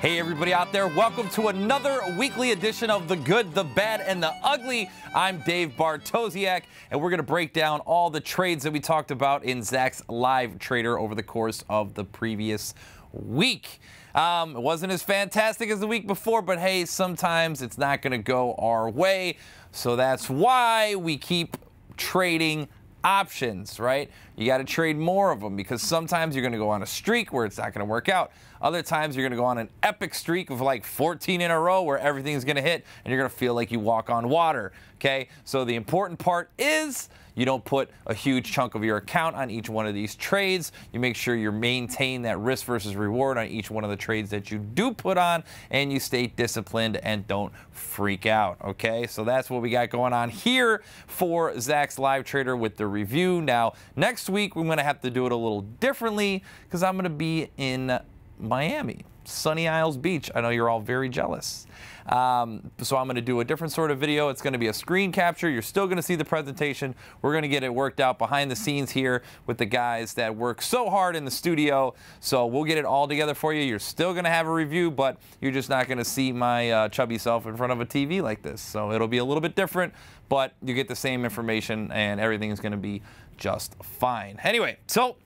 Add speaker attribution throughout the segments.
Speaker 1: Hey everybody out there, welcome to another weekly edition of The Good, the Bad, and the Ugly. I'm Dave Bartosiak, and we're going to break down all the trades that we talked about in Zach's live trader over the course of the previous week. It wasn't as fantastic as the week before, but hey, sometimes it's not going to go our way. So that's why we keep trading options, right? You got to trade more of them because sometimes you're going to go on a streak where it's not going to work out. Other times you're going to go on an epic streak of like 14 in a row where everything's going to hit and you're going to feel like you walk on water, okay? So the important part is you don't put a huge chunk of your account on each one of these trades. You make sure you maintain that risk versus reward on each one of the trades that you do put on, and you stay disciplined and don't freak out, okay? So that's what we got going on here for Zach's live trader with the review. Now, next week, we're going to have to do it a little differently because I'm going to be in Miami, Sunny Isles Beach. I know you're all very jealous. So I'm going to do a different sort of video. It's going to be a screen capture. You're still going to see the presentation. We're going to get it worked out behind the scenes here with the guys that work so hard in the studio. So we'll get it all together for you. You're still going to have a review, but you're just not going to see my chubby self in front of a TV like this. So it'll be a little bit different, but you get the same information and everything's going to be just fine. Anyway, so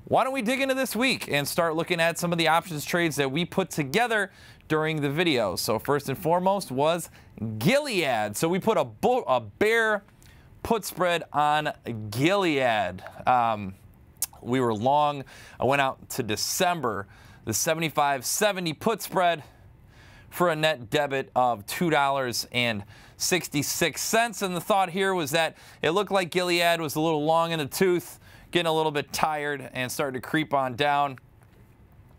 Speaker 1: why don't we dig into this week and start looking at some of the options trades that we put together during the video. So first and foremost was Gilead. So we put a bear put spread on Gilead. We were long. I went out to December, the 75.70 put spread for a net debit of $2.66. And the thought here was that it looked like Gilead was a little long in the tooth, getting a little bit tired and starting to creep on down.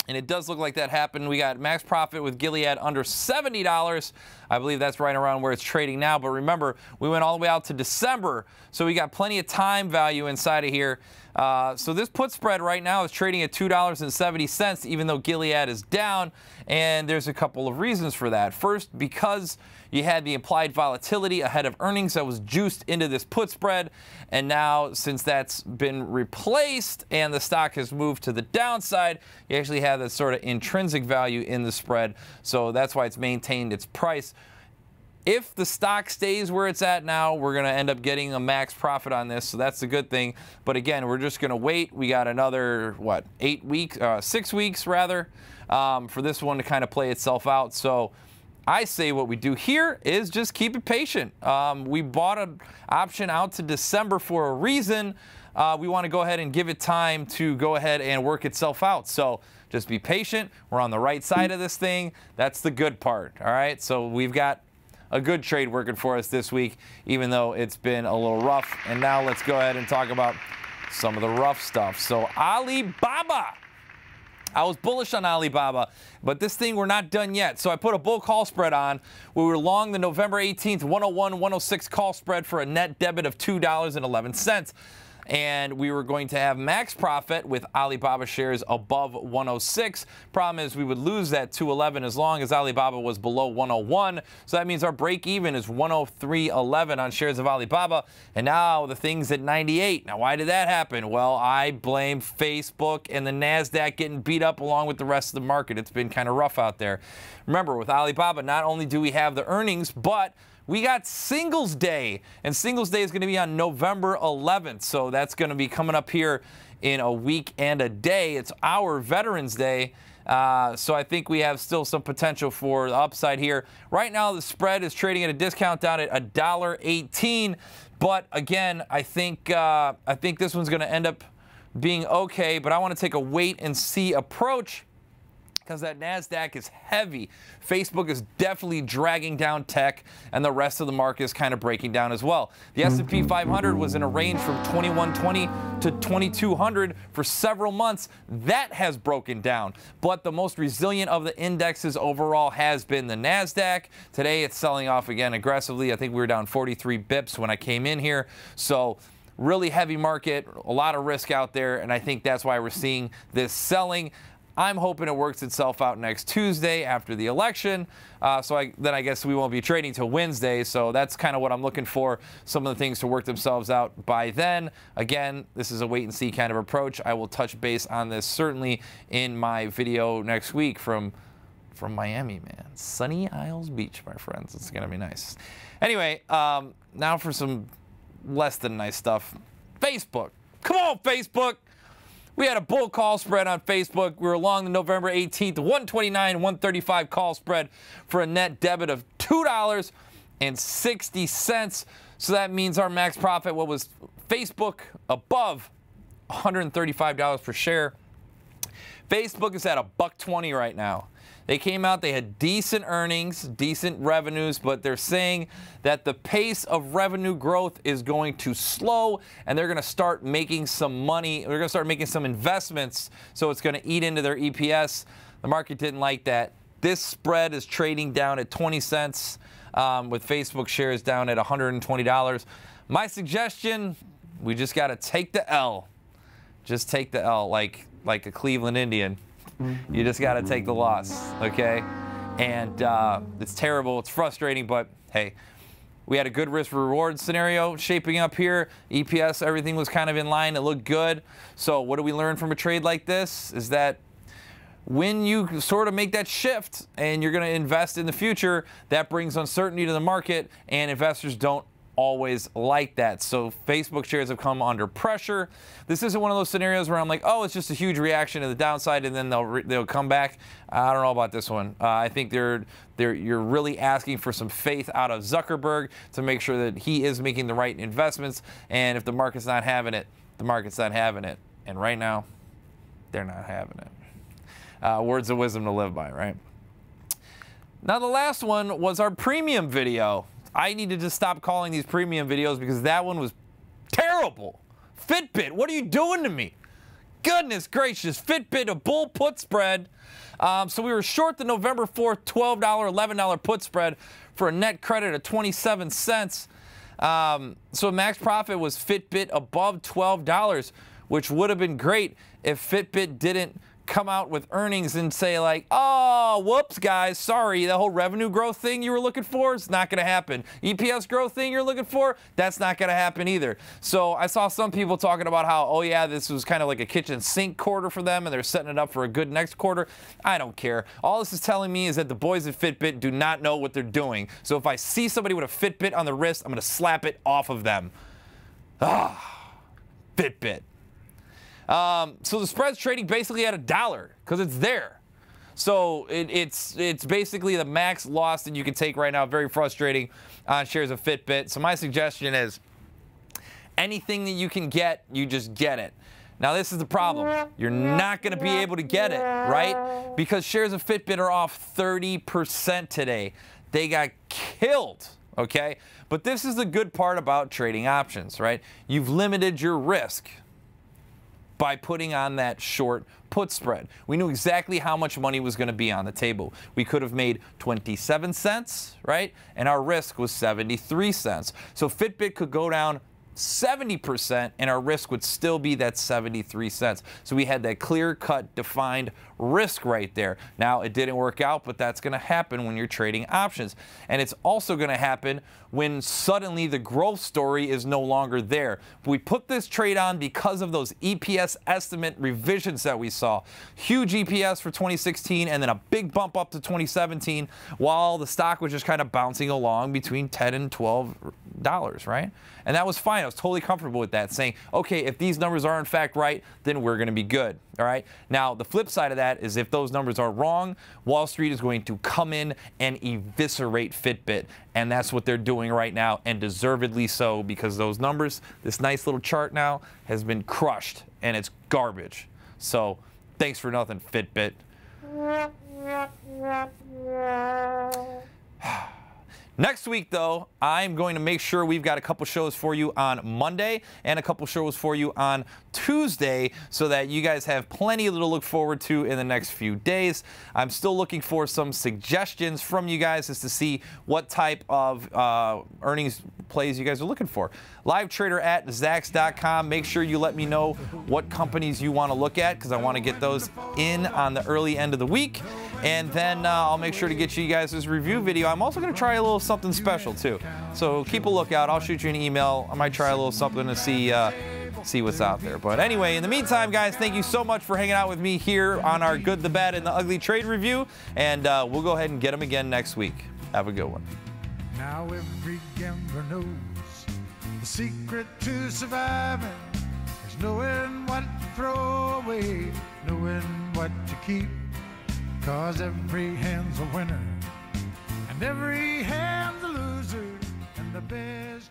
Speaker 1: And it does look like that happened. We got max profit with Gilead under $70. I believe that's right around where it's trading now. But remember, we went all the way out to December, so we got plenty of time value inside of here. So this put spread right now is trading at $2.70, even though Gilead is down. And there's a couple of reasons for that. First, because you had the implied volatility ahead of earnings that was juiced into this put spread. And now, since that's been replaced and the stock has moved to the downside, you actually have that sort of intrinsic value in the spread. So that's why it's maintained its price. If the stock stays where it's at now, we're going to end up getting a max profit on this, so that's a good thing. But again, we're just going to wait. We got another, what, 6 weeks rather, for this one to kind of play itself out. So I say what we do here is just keep it patient. We bought an option out to December for a reason. We want to go ahead and give it time to go ahead and work itself out. So just be patient. We're on the right side of this thing. That's the good part, all right? So we've got a good trade working for us this week, even though it's been a little rough. And now let's go ahead and talk about some of the rough stuff. So Alibaba. I was bullish on Alibaba, but this thing, we're not done yet. So I put a bull call spread on. We were long the November 18th 101-106 call spread for a net debit of $2.11. And we were going to have max profit with Alibaba shares above 106. Problem is we would lose that 211 as long as Alibaba was below 101. So that means our break even is 103.11 on shares of Alibaba. And now the thing's at 98. Now, why did that happen? Well, I blame Facebook and the NASDAQ getting beat up along with the rest of the market. It's been kind of rough out there. Remember, with Alibaba, not only do we have the earnings, but we got Singles Day, and Singles Day is going to be on November 11th, so that's going to be coming up here in a week and a day. It's our Veterans Day, so I think we have still some potential for the upside here. Right now, the spread is trading at a discount down at $1.18, but again, I think this one's going to end up being okay, but I want to take a wait-and-see approach, because that NASDAQ is heavy. Facebook is definitely dragging down tech, and the rest of the market is kind of breaking down as well. The S&P 500 was in a range from 2120 to 2200 for several months. That has broken down. But the most resilient of the indexes overall has been the NASDAQ. Today, it's selling off again aggressively. I think we were down 43 bips when I came in here. So really heavy market, a lot of risk out there, and I think that's why we're seeing this selling. I'm hoping it works itself out next Tuesday after the election. Then I guess we won't be trading till Wednesday. So that's kind of what I'm looking for, some of the things to work themselves out by then. Again, this is a wait and see kind of approach. I will touch base on this certainly in my video next week from from Miami, man. Sunny Isles Beach, my friends. It's going to be nice. Anyway, now for some less than nice stuff. Facebook. Come on, Facebook. We had a bull call spread on Facebook. We were along the November 18th, 129, 135 call spread for a net debit of $2.60. So that means our max profit, what was Facebook above $135 per share. Facebook is at $1.20 right now. They came out, they had decent earnings, decent revenues, but they're saying that the pace of revenue growth is going to slow, and they're going to start making some money. They're going to start making some investments, so it's going to eat into their EPS. The market didn't like that. This spread is trading down at 20 cents, with Facebook shares down at $120. My suggestion, we just got to take the L. Just take the L like a Cleveland Indian. You just got to take the loss, okay? And it's terrible. It's frustrating, but hey, we had a good risk-reward scenario shaping up here. EPS, everything was kind of in line. It looked good. So what do we learn from a trade like this is that when you sort of make that shift and you're going to invest in the future, that brings uncertainty to the market, and investors don't always like that. So Facebook shares have come under pressure. This isn't one of those scenarios where I'm like, oh, it's just a huge reaction to the downside and then they'll come back. I don't know about this one. I think you're really asking for some faith out of Zuckerberg to make sure that he is making the right investments. And if the market's not having it, the market's not having it. And right now, they're not having it. Words of wisdom to live by, right? Now, the last one was our premium video. I needed to stop calling these premium videos because that one was terrible. Fitbit, what are you doing to me? Goodness gracious, Fitbit, a bull put spread. So we were short the November 4th $12, $11 put spread for a net credit of 27 cents. So max profit was Fitbit above $12, which would have been great if Fitbit didn't come out with earnings and say like, oh, whoops, guys, sorry, the whole revenue growth thing you were looking for is not going to happen. EPS growth thing you're looking for, that's not going to happen either. So I saw some people talking about how, oh yeah, this was kind of like a kitchen sink quarter for them and they're setting it up for a good next quarter. I don't care. All this is telling me is that the boys at Fitbit do not know what they're doing. So if I see somebody with a Fitbit on the wrist, I'm going to slap it off of them. Ah, Fitbit. So the spread's trading basically at $1 because it's there. So it's basically the max loss that you can take right now. Very frustrating on shares of Fitbit. So my suggestion is anything that you can get, you just get it. Now this is the problem. You're not going to be able to get it, right? Because shares of Fitbit are off 30% today. They got killed, okay? But this is the good part about trading options, right? You've limited your risk by putting on that short put spread. We knew exactly how much money was going to be on the table. We could have made 27 cents, right? And our risk was 73 cents. So Fitbit could go down 70% and our risk would still be that 73 cents. So we had that clear-cut, defined risk right there. Now, it didn't work out, but that's going to happen when you're trading options. And it's also going to happen when suddenly the growth story is no longer there. We put this trade on because of those EPS estimate revisions that we saw. Huge EPS for 2016 and then a big bump up to 2017 while the stock was just kind of bouncing along between $10 and $12, right? And that was fine. I was totally comfortable with that, saying, okay, if these numbers are in fact right, then we're going to be good, all right? Now, the flip side of that is if those numbers are wrong, Wall Street is going to come in and eviscerate Fitbit, and that's what they're doing right now, and deservedly so, because those numbers, this nice little chart now, has been crushed, and it's garbage. So, thanks for nothing, Fitbit. Next week, though, I'm going to make sure we've got a couple shows for you on Monday and a couple shows for you on Tuesday so that you guys have plenty to look forward to in the next few days. I'm still looking for some suggestions from you guys as to see what type of earnings plays you guys are looking for. LiveTrader@Zacks.com. Make sure you let me know what companies you want to look at because I want to get those in on the early end of the week. And then I'll make sure to get you guys this review video. I'm also going to try a little something special too. So keep a lookout. I'll shoot you an email. I might try a little something to see see what's out there. But anyway, in the meantime, guys, thank you so much for hanging out with me here on our Good, the Bad, and the Ugly trade review. And we'll go ahead and get them again next week. Have a good one.
Speaker 2: Now every gambler knows the secret to surviving is knowing what to throw away, knowing what to keep. 'Cause every hand's a winner and every hand's a loser, and the best